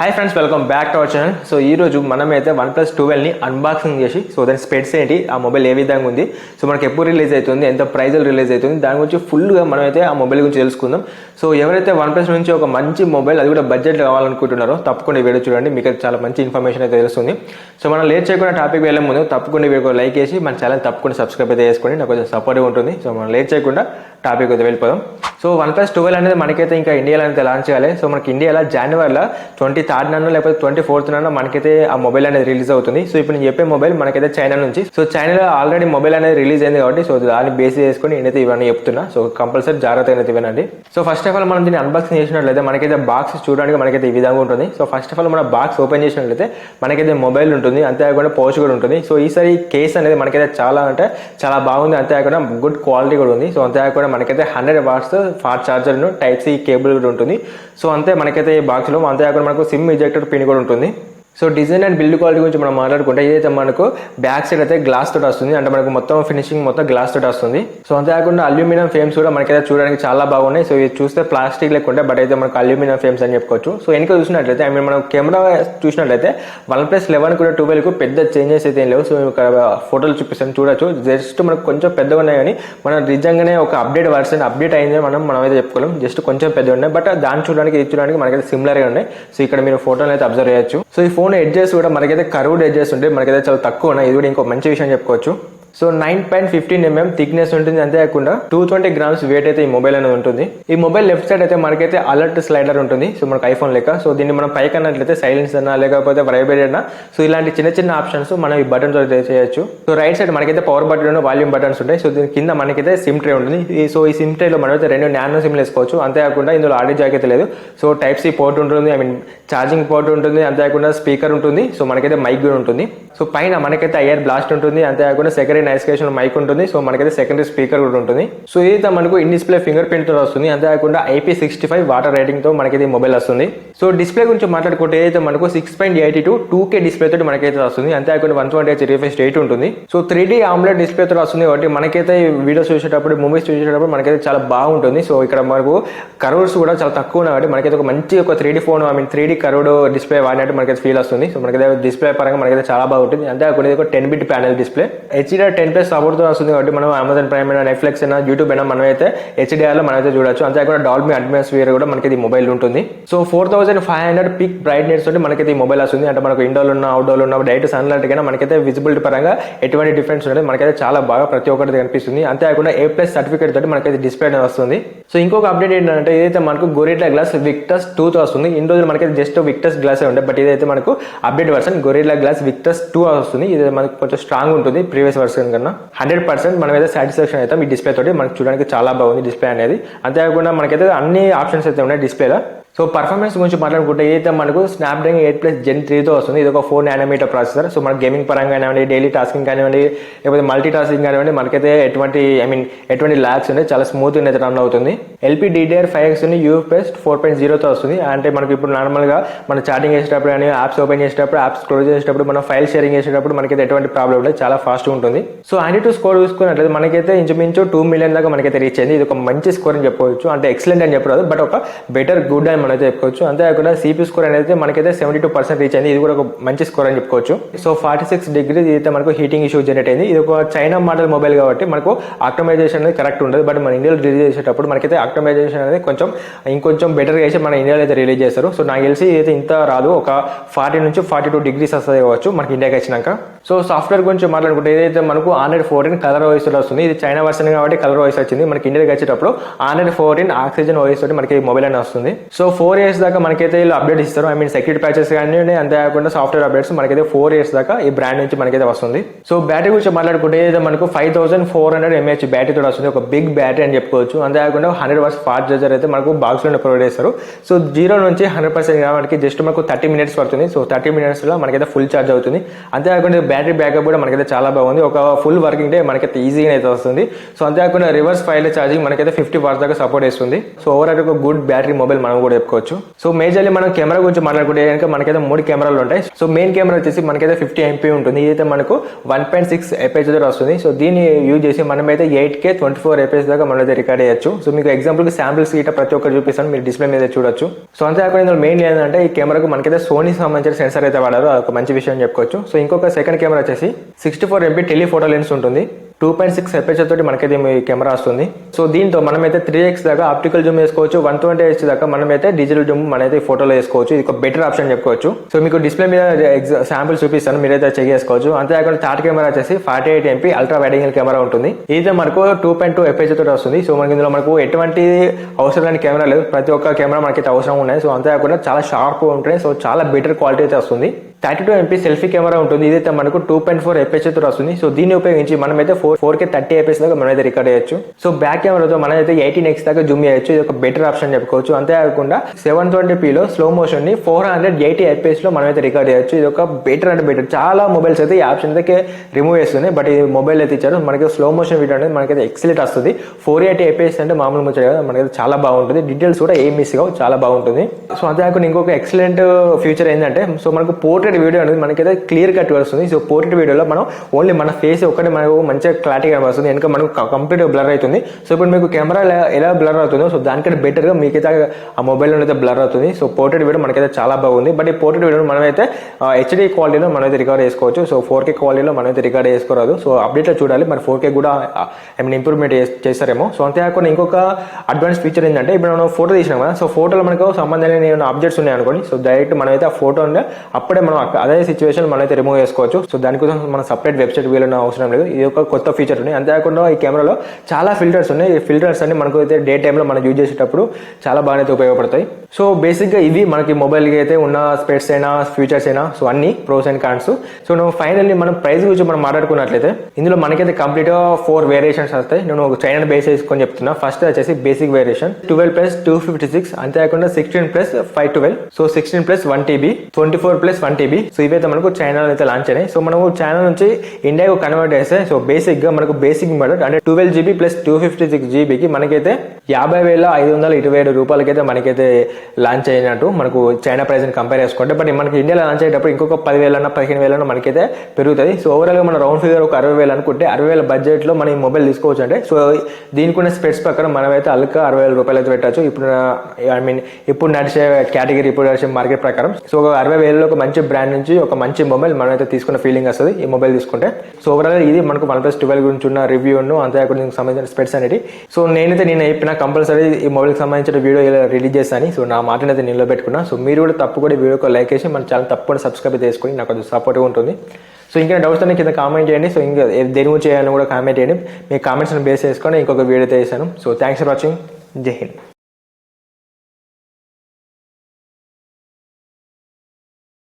Hi friends, welcome back to our channel. So ఈ రోజు మనమైతే OnePlus 12ని అన్బాక్సింగ్ చేసి దాని స్పెట్స్ ఏంటి, ఆ మొబైల్ ఏ విధంగా ఉంది, సో మనకి ఎప్పుడు రిలీజ్ అవుతుంది, ఎంత ప్రైజ్లో రిలీజ్ అవుతుంది, దాని గురించి ఫుల్గా మనమైతే ఆ మొబైల్ గురించి తెలుసుకుందాం. సో ఎవరైతే OnePlus నుంచి ఒక మంచి మొబైల్, అది కూడా బడ్జెట్ కావాలనుకుంటున్నారో తప్పకుండా ఈ వీడియో చూడండి, మీకు చాలా మంచి ఇన్ఫర్మేషన్ అయితే తెలుస్తుంది. సో మనం లేట్ చేయకుండా టాపిక్ వెళ్ళే ముందు తప్పకుండా వీడియో లైక్ చేసి మన ఛానల్ తప్పకుండా సబ్స్క్రైబ్ అయితే చేసుకోండి, నాకు కొంచెం సపోర్ట్గా ఉంటుంది. సో మనం లేట్ చేయకుండా టాపిక్ అయితే వెళ్ళిపోదాం. సో OnePlus 12 అనేది మనకైతే ఇంకా ఇండియాలో అయితే లాంచ్ చేయాలి. సో మనకి ఇండియాలో జనవరిలో 23rd లేకపోతే 24th మనకైతే ఆ మొబైల్ అనేది రిలీజ్ అవుతుంది. సో ఇప్పుడు నేను చెప్పే మొబైల్ మనకైతే చైనా నుంచి. సో చైనాలో ఆల్రెడీ మొబైల్ అనేది రిలీజ్ అయింది కాబట్టి సో దాన్ని బేస్ చేసుకుని నేనైతే ఇవన్నీ చెప్తున్నా. సో కంపల్సరీ జాగ్రత్తగా అయితే వినండి. సో ఫస్ట్ ఆఫ్ ఆల్ మనం దీన్ని అన్బాక్సింగ్ చేసినట్లయితే మనకైతే బాక్స్ చూడడానికి మనకైతే ఈ విధంగా ఉంటుంది. సో ఫస్ట్ ఆఫ్ ఆల్ మన బాక్స్ ఓపెన్ చేసినట్లయితే మనకైతే మొబైల్ ఉంటుంది, అంతేకాకుండా పౌచ్ కూడా ఉంటుంది. సో ఈసారి కేస్ అనేది మనకైతే చాలా బాగుంది, అంతేకాకుండా గుడ్ క్వాలిటీ కూడా ఉంది. సో అంతేకాకుండా మనకైతే 100 watts fast charger type C cable కూడా ఉంటుంది. సో అంతే మనకైతే ఈ బాక్స్ లో, అంతేకాకుండా మనకు సిమ్ ఇజెక్టర్ పిన్ కూడా ఉంటుంది. So design and build quality గురించి మనం మాట్లాడుకుంటే ఏదైతే మనకు బ్యాక్ సైడ్ అయితే గ్లాస్ తోటి వస్తుంది, అంటే మనకు మొత్తం ఫినిషింగ్ మొత్తం గ్లాస్ తోటి వస్తుంది. సో అంతేకాకుండా అల్యూమినియం ఫ్రేమ్స్ కూడా మనకైతే చూడడానికి చాలా బాగున్నాయి. సో ఇది చూస్తే ప్లాస్టిక్ లేకుంటే బట్ అయితే మనకు అల్యూమినియం ఫ్రేమ్స్ అని చెప్పుకోవచ్చు. సో వెనక చూసినట్లయితే మనం కెమెరా చూసినట్లయితే OnePlus 11 కూడా 12 పెద్ద చేంజెస్ అయితే ఏం లేవు. సో ఇక్కడ ఫోటోలు చూపిస్తాను, చూడొచ్చు. జస్ట్ మనకు కొంచెం పెద్దగా ఉన్నాయి కానీ మనం నిజంగానే ఒక అప్డేట్ వర్షన్ అప్డేట్ అయింది మనం అయితే చెప్పుకోలేం. జస్ట్ కొంచెం పెద్దగా ఉన్నాయి, బట్ దాన్ని చూడడానికి ఇది చూడడానికి మనకైతే సిమిలర్గా ఉన్నాయి. సో ఇక్కడ మీరు ఫోటోలు అయితే అబ్జర్వ్ చేయొచ్చు. సో ఈ ఫోన్ ఎడ్జెస్ కూడా మనకైతే కర్వ్డ్ ఎడ్జెస్ ఉంటాయి, మనకైతే చాలా తక్కువ ఉన్నాయి. ఇది కూడా ఇంకో మంచి విషయం చెప్పుకోవచ్చు. సో 9.15 mm థిక్నెస్ ఉంటుంది, అంతేకాకుండా 220 grams వెయిట్ అయితే ఈ మొబైల్ అనేది ఉంటుంది. ఈ మొబైల్ లెఫ్ట్ సైడ్ అయితే మనకైతే అలర్ట్ స్లైడర్ ఉంటుంది. సో మనకు ఐఫోన్ లెక్క. సో దీన్ని మనం పైకి అన్నట్లయితే సైలెన్స్ అన్నా లేకపోతే వైబ్రేట్ అన్నా, సో ఇలాంటి చిన్న ఆప్షన్స్ మనం ఈ బటన్ తో చేయొచ్చు. సో రైట్ సైడ్ మనకైతే పవర్ బటన్, వాల్యూమ్ బటన్స్ ఉంటాయి. సో దీని కింద మనకైతే సిమ్ ట్రే ఉంటుంది. సో ఈ సిమ్ ట్రేలో మనమైతే 2 నానో సిమ్లు వేసుకోవచ్చు. అంతేకాకుండా ఇందులో ఆడియో జాక్ అయితే లేదు. సో టైప్ సి పోర్ట్ ఉంటుంది, ఛార్జింగ్ పోర్ట్ ఉంటుంది, అంతేకాకుండా స్పీకర్ ఉంటుంది. సో మనకైతే మైక్ కూడా ఉంటుంది. సో పైన మనకైతే ఐఆర్ బ్లాస్ట్ ఉంటుంది, అంతేకాకుండా సెకండరీ నైస్కేషన్ మైక్ ఉంటుంది. సో మనకైతే సెకండరీ స్పీకర్ కూడా ఉంటుంది. సో ఇదైతే మనకు ఇన్ డిస్ప్లే ఫింగర్ ప్రింట్ తో వస్తుంది, అంతేకాకుండా IP65 వాటర్ రేటింగ్ తో మనకైతే మొబైల్ వస్తుంది. సో డిస్ప్లే గురించి మాట్లాడుకుంటే అయితే మనకు 6.82 2K డిస్ప్లే తోటి మనకైతే వస్తుంది, అంతేకాకుండా 120Hz రిఫ్రెష్ రేట్ ఉంటుంది. సో 3D AMOLED డిస్ప్లే తో వస్తుంది కాబట్టి మనకైతే వీడియోస్ చూసేటప్పుడు, మూవీస్ చూసేటప్పుడు మనకైతే చాలా బాగుంటుంది. సో ఇక్కడ మనకు కర్వ్స్ కూడా చాలా తక్కువ ఉన్నాయి కాబట్టి మనకైతే ఒక మంచి 3D phone 3D curved display వాడినట్టు మనకైతే ఫీల్ వస్తుంది. సో మనకైతే డిస్ప్లే పరంగా మనకైతే చాలా బాగుంటుంది. అంతేకాకుండా ఇది ఒక 10-bit panel display, HDR10+ support తో వస్తుంది కాబట్టి మనం అమెజాన్ ప్రైమ్ అయినా, నెట్ఫ్లిక్స్ అయినా, యూట్యూబ్ అయినా మనమైతే HDR లో మనమైతే చూడొచ్చు. అంతేకాకుండా డాల్బీ అట్మాస్ఫియర్ కూడా మనకి మొబైల్ ఉంటుంది. సో 4500 పిక్ బ్రైట్నెస్ తోటి మనకైతే ఈ మొబైల్ వస్తుంది. అంటే మనకు ఇండోర్ ఉన్న, అవుట్డోర్ ఉన్న, డైరెక్ట్ సన్లైట్ కైనా మనకైతే విజిబిలిటీ పరంగా ఎటువంటి డిఫరెన్స్ ఉండదు, మనకైతే చాలా బాగా ప్రతి ఒక్కటి కనిపిస్తుంది. అంతేకాకుండా A+ సర్టిఫికేట్ తోటి మనకైతే డిస్ప్లే అనేది వస్తుంది. సో ఇంకొక అప్డేట్ ఏంటంటే ఇదైతే మనకు గొరిల్లా గ్లాస్ విక్టస్ 2 తో వస్తుంది. ఇన్ని రోజులు మనకైతే జస్ట్ విక్టస్ గ్లాస్ ఉండే, బట్ ఇదైతే మనకు update version Gorilla Glass Victus 2 వస్తుంది. ఇది మనకు కొంచెం స్ట్రాంగ్ ఉంటుంది ప్రీవియస్ వర్షన్ కన్నా. 100% మనమైతే సాటిస్ఫాక్షన్ అయితే ఈ డిస్ప్లే తోటి మనకు చూడడానికి చాలా బాగుంది డిస్ప్లే అనేది. అంతేకాకుండా మనకైతే అన్ని ఆప్షన్స్ అయితే ఉన్నాయి డిస్ప్లేలో. సో పర్ఫార్మెన్స్ గురించి మాట్లాడుకుంటే ఏదైతే మనకు స్నాప్డ్రాగన్ 8+ Gen 3తో వస్తుంది. ఇది ఒక 4 nm ప్రాసెసర్. సో మన గేమింగ్ పరంగా కానివ్వండి, డైలీ టాస్కింగ్ కానివ్వండి, లేకపోతే మల్టీ టాస్కింగ్ కానివ్వండి, మనకైతే ఎటువంటి ల్యాగ్స్ ఉన్నాయి, చాలా స్మూత్ అయితే రన్ అవుతుంది. LPDDR5X UFS 4.0తో వస్తుంది. అంటే మనకి ఇప్పుడు నార్మల్ గా మన చాటింగ్ చేసేటప్పుడు కానీ, యాప్స్ ఓపెన్ చేసేటప్పుడు, యాప్స్ క్లోజ్ చేసేటప్పుడు, మనం ఫైల్ షేరింగ్ చేసేటప్పుడు మనకైతే ఎటువంటి ప్రాబ్లం లేదు, చాలా ఫాస్ట్ ఉంటుంది. సో AnTuTu స్కోర్ చూసుకున్నట్లయితే మనకైతే ఇంచుమించు 2 million దాకా మనకైతే రీచ్ అయింది. ఇది ఒక మంచి స్కోర్ అని చెప్పవచ్చు. అంటే ఎక్సలెంట్ అని చెప్పరాదు, బట్ ఒక బెటర్ గుడ్ అని మనమైతే చెప్పుకోవచ్చు. అంతేకాకుండా CPU స్కోర్ అనేది మనకైతే 72% రీచ్ అయింది. ఇది కూడా ఒక మంచి స్కోర్ అని చెప్పుకోవచ్చు. సో 46 degrees అయితే మనకు హీటింగ్ ఇష్యూ జనరేట్ అయింది. ఇది ఒక చైనా మోడల్ మొబైల్ కాబట్టి మనకు ఆప్టిమైజేషన్ అనేది కరెక్ట్ ఉండదు, బట్ మన ఇండియాలో రిలీజ్ చేసేటప్పుడు మనకైతే ఆప్టిమైజేషన్ అనేది ఇంకొంచెం బెటర్ చేసి మన ఇండియాలో అయితే రిలీజ్ చేస్తారు. సో నాకు తెలిసి అయితే ఇంత రాదు, ఒక 40 నుంచి 42 degrees వస్తుంది కావచ్చు మనకి ఇండియాకి వచ్చినాక. సో సాఫ్ట్వేర్ గురించి మాట్లాడుకుంటే ఏదైతే మనకు Android 14 కలర్ OS వస్తుంది. ఇది చైనా వర్షన్ కాబట్టి కలర్ OS వచ్చింది. మనకి ఇండియాకి వచ్చేటప్పుడు Android 14 ఆక్సిజన్ OS తోటి మనకి మొబైల్ అనేది వస్తుంది. సో 4 years దాకా మనకైతే వీళ్ళు అప్డేట్ ఇస్తారు. సెక్యూరిటీ ప్యాచెస్ కానీ, అంతేకాకుండా సాఫ్ట్వేర్ అప్డేట్స్ మనకైతే 4 years దాకా ఈ బ్రాండ్ నుంచి మనకైతే వస్తుంది. సో బ్యాటరీ గురించి మాట్లాడుకుంటే ఏదైతే మనకు 5400 mAh బ్యాటరీ తోటి వస్తుంది, ఒక బిగ్ బ్యాటరీ అని చెప్పుకోవచ్చు. అంతేకాకుండా 100 watts ఫాస్ట్ చార్జర్ అయితే మనకు బాక్స్ లో ప్రొవైడ్ చేస్తారు. సో 0 నుంచి 100% రావడానికి జస్ట్ మనకు 30 minutes పడుతుంది. సో 30 minutes లో మనకైతే ఫుల్ ఛార్జ్ అవుతుంది. అంతేకాకుండా బ్యాటరీ బ్యాకప్ కూడా మనకైతే చాలా బాగుంది. ఒక ఫుల్ వర్కింగ్ డే మనకైతే ఈజీగా అయితే వస్తుంది. సో అంతేకాకుండా రివర్స్ ఫైల్ ఛార్జింగ్ మనకైతే 50 watts దాకా సపోర్ట్ చేస్తుంది. సో ఓవరాల్ ఒక గుడ్ బ్యాటరీ మొబైల్ మనం కూడా చెప్పుకోవచ్చు. సో మేజర్లీ మనం కెమెరా గురించి మాట్లాడుకుంటే కనుక మనకైతే 3 కెమెరాలు ఉంటాయి. సో మెయిన్ కెమెరా వచ్చేసి మనకైతే 50 MP ఉంటుంది. ఇదైతే మనకు 1.6 APS దగ్గర వస్తుంది. సో దీన్ని యూజ్ చేసి మనమైతే 8K 24 APS దాకా మనమైతే రికార్డ్ చేయొచ్చు. సో మీకు ఎగ్జాంపుల్ కి శాంపిల్స్ గిట్ట ప్రతి ఒక్కరు చూపిస్తాను, మీరు డిస్ప్లే మీద చూడొచ్చు. సో అంతేకాకుండా ఇందులో మెయిన్ ఏంటంటే ఈ కెమెరాకు మనకైతే సోనీ సంబంధించిన సెన్సార్ అయితే వాడారు, అదొక మంచి విషయం చెప్పుకోవచ్చు. సో ఇంకొక సెకండ్ కెమెరా వచ్చేసి 64 MP టెలిఫోటో లెన్స్ ఉంటుంది. 2.6 APS తోటి మనకైతే ఈ కెమెరా వస్తుంది. సో దీంతో మనమైతే 3x దాకా ఆప్టికల్ జూమ్ వేసుకోవచ్చు, 120Hz దాకా మనమైతే డిజిటల్ జూమ్ మనైతే ఫోటోలో వేసుకోవచ్చు. ఇది ఒక బెటర్ ఆప్షన్ చెప్పుకోవచ్చు. సో మీకు డిస్ప్లే మీద శాంపుల్ చూపిస్తాను, మీరైతే చెక్ చేసుకోవచ్చు. అంతేకాకుండా థర్డ్ కెమెరా వచ్చేసి 48 MP ultra wide angle camera ఉంటుంది. ఇది మనకు 2.2 APS తోటి వస్తుంది. సో మనకి ఇందులో మనకు ఎటువంటి అవసరం లేని కెమెరా లేదు, ప్రతి ఒక్క కెమెరా మనకైతే అవసరం ఉన్నాయి. సో అంతేకాకుండా చాలా షార్ప్ ఉంటాయి. సో చాలా బెటర్ క్వాలిటీ అయితే వస్తుంది. 32 MP సెల్ఫీ కెమెరా ఉంటుంది. ఇదైతే మనకు 2.4 APS తో వస్తుంది. సో దీన్ని ఉపయోగించి మనమైతే 4K 30 APS దాకా మనమైతే రికార్డ్ చేయొచ్చు. సో బ్యాక్ కెమెరాతో మనమైతే 18x దాకా జూమ్ చేయొచ్చు. ఇది ఒక బెటర్ ఆప్షన్ చెప్పుకోవచ్చు. అంతేకాకుండా 720p లో స్లో మోషన్ ని 480 APS లో మనమైతే రికార్డ్ చేయొచ్చు. ఇది ఒక బెటర్ అంటే బెటర్. చాలా మొబైల్స్ అయితే ఈ ఆప్షన్ అయితే రిమూవ్ చేస్తున్నాయి, బట్ ఈ మొబైల్ అయితే ఇచ్చారు. మనకి స్లో మోషన్ వీడియో అనేది మనకైతే ఎక్సలెంట్ వస్తుంది. 480 APS అంటే మామూలు ముచ్చట కదా, మనకైతే చాలా బాగుంటుంది. డీటెయిల్స్ కూడా ఏం మిస్ కావు, చాలా బాగుంటుంది. సో అంతేకాకుండా ఇంకొక ఎక్సలెంట్ ఫ్యూచర్ ఏంటంటే, సో మనకు పోర్ట్రేట్ వీడియో అనేది మనకైతే క్లియర్ కట్ వస్తుంది. సో పోర్ట్రేట్ వీడియోలో మనం ఓన్లీ మన ఫేస్ ఒకటి మనకు మంచిగా క్లారిటీగా వస్తుంది, వెనక మనకు కంప్లీట్ బ్లర్ అవుతుంది. సో ఇప్పుడు మీకు కెమెరా ఎలా బ్లర్ అవుతుందో సో దానికంటే బెటర్ గా మీకైతే ఆ మొబైల్లో అయితే బ్లర్ అవుతుంది. సో పోర్ట్రేట్ వీడియో మనకైతే చాలా బాగుంది. బట్ ఈ పోర్ట్రేట్ వీడియో మనమైతే HD క్వాలిటీలో మనమైతే రికార్డ్ చేసుకోవచ్చు. సో 4K క్వాలిటీలో మనమైతే రికార్డ్ చేసుకోరాదు. సో అప్డేట్ లో చూడాలి, మరి 4K కూడా ఇంప్రూవ్మెంట్ చేస్తారేమో. సో అంతేకాకుండా ఇంకొక అడ్వాన్స్ ఫీచర్ ఏంటంటే, ఇప్పుడు మనం ఫోటో తీసినాం కదా, సో ఫోటోలో మనకు సంబంధం లేని ఆబ్జెక్ట్స్ ఉన్నాయి అనుకోండి, సో డైరెక్ట్ మనమైతే ఆ ఫోటో అప్పుడే మనం అదే సిచ్యువేషన్ మనమైతే రిమూవ్ చేసుకోవచ్చు. సో దానికోసం మనం సపరేట్ వెబ్సైట్ వీళ్ళని అవసరం లేదు. ఇది ఒక కొత్త ఫీచర్ ఉంది. అంతేకాకుండా ఈ కెమెరాలో చాలా ఫిల్టర్స్ ఉన్నాయి. ఈ ఫిల్టర్స్ అన్ని మనకు అయితే డే టైంలో మనం యూజ్ చేసేటప్పుడు చాలా బాగా అయితే ఉపయోగపడతాయి. సో బేసిక్ గా ఇవి మనకి మొబైల్ కి అయితే ఉన్న స్పెట్స్ అయినా ఫీచర్స్ అయినా, సో అన్ని ప్రోస్ అండ్ కాన్స్. సో నువ్వు ఫైనల్లీ మనం ప్రైస్ గురించి మనం మాట్లాడుకున్నట్లయితే ఇందులో మనకైతే కంప్లీట్ గా 4 వేరియేషన్స్ వస్తాయి. నేను ఒక చైనా బేస్ వేసుకొని చెప్తున్నా. ఫస్ట్ వచ్చేసి బేసిక్ వేరియేషన్ 12+256, అంతేకాకుండా 16+512, సో 16+1TB, 24+1TB. సో ఇవైతే మనకు చైనాలో అయితే లాంచ్ అయినాయి. సో మనము చైనా నుంచి ఇండియాకు కన్వర్ట్ చేస్తే సో బేసిక్ గా మనకు బేసిక్ మోడల్ అంటే 12GB + 256GB మనకైతే 50,527 రూపాయలకైతే మనకైతే లాంచ్ అయినట్టు మనకు చైనా ప్రైస్ ని కంపేర్ చేసుకుంటే. బట్ మనకి ఇండియాలో లాంచ్ అయ్యేటప్పుడు ఇంకొక 10,000 15,000 మనకైతే పెరుగుతుంది. సో ఓవరాల్ గా మన రౌండ్ ఫిగర్ ఒక 60,000 అనుకుంటే 60,000 బడ్జెట్ లో మనం ఈ మొబైల్ తీసుకోవచ్చు. అంటే సో దీనికి ఉన్న స్పెట్స్ ప్రకారం మనమైతే అల్క 60,000 రూపాయలు అయితే పెట్టచ్చు. ఇప్పుడు నడిచే కేటగిరీ, ఇప్పుడు నడిచే మార్కెట్ ప్రకారం. సో 60,000 ఒక మంచి బ్రాండ్ నుంచి ఒక మంచి మొబైల్ మనమైతే తీసుకున్న ఫీలింగ్ వస్తుంది ఈ మొబైల్ తీసుకుంటే. సో ఓవరాల్ ఇది మనకు OnePlus 12 గురించి ఉన్న రివ్యూ అంతేకాకుండా దీనికి సంబంధించిన స్పెట్స్ అనేది. సో నేను చెప్పిన కంపల్సరీ ఈ మొబైల్ కి సంబంధించిన వీడియో రిలీజ్ చేస్తాను. సో నా మాటను అయితే నిలబెట్టుకున్నా. సో మీరు కూడా తప్పకుండా వీడియోకి లైక్ చేసి మన ఛానల్ తప్పకుండా సబ్స్క్రైబ్ చేసుకొని నాకు కొంచెం సపోర్ట్గా ఉంటుంది. సో ఇంకా డౌట్స్ అన్ని కింద కామెంట్ చేయండి. సో ఇంకా దేని గురించి చేయాలని కూడా కామెంట్ చేయండి. మీ కామెంట్స్ని బేస్ చేసుకొని ఇంకొక వీడియో అయితే చేశాను. So thanks for watching. జై హింద్.